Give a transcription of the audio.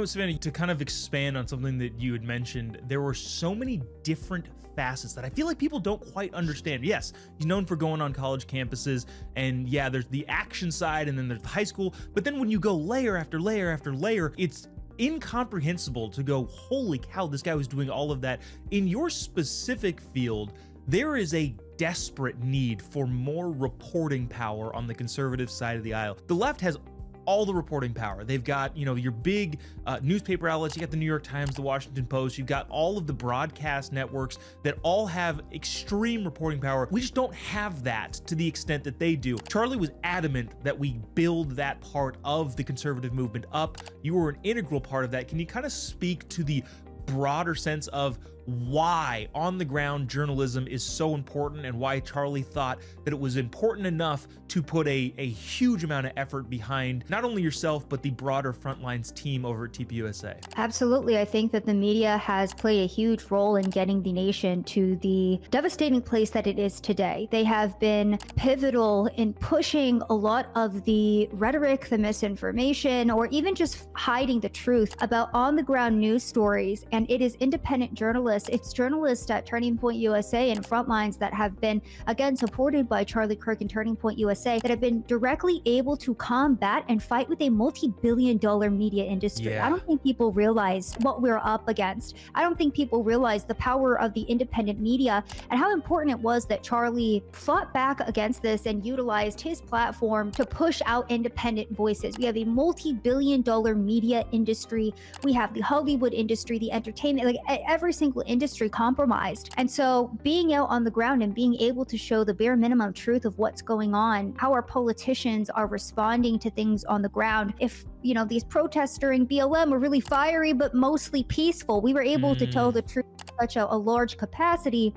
Savannah, to kind of expand on something that you had mentioned, there were so many different facets that I feel like people don't quite understand. Yes, he's known for going on college campuses, and yeah, there's the action side, and then there's the high school, but then when you go layer after layer after layer, it's incomprehensible to go, holy cow, this guy was doing all of that. In your specific field, there is a desperate need for more reporting power on the conservative side of the aisle. The left has all the reporting power. They've got, your big newspaper outlets. You got the New York Times, the Washington Post. You've got all of the broadcast networks that all have extreme reporting power. We just don't have that to the extent that they do. Charlie was adamant that we build that part of the conservative movement up. You were an integral part of that. Can you kind of speak to the broader sense of why on the ground journalism is so important, and why Charlie thought that it was important enough to put a huge amount of effort behind not only yourself, but the broader Frontlines team over at TPUSA? Absolutely. I think that the media has played a huge role in getting the nation to the devastating place that it is today. They have been pivotal in pushing a lot of the rhetoric, the misinformation, or even just hiding the truth about on the ground news stories. And it is independent journalists. It's journalists at Turning Point USA and Frontlines that have been, again, supported by Charlie Kirk and Turning Point USA, that have been directly able to combat and fight with a multi-billion-dollar media industry. Yeah. I don't think people realize what we're up against. I don't think people realize the power of the independent media and how important it was that Charlie fought back against this and utilized his platform to push out independent voices. We have a multi-billion-dollar media industry. We have the Hollywood industry, the entertainment, like every single industry compromised. And so being out on the ground and being able to show the bare minimum truth of what's going on, how our politicians are responding to things on the ground. If, these protests during BLM were really fiery, but mostly peaceful, we were able to tell the truth in such a large capacity.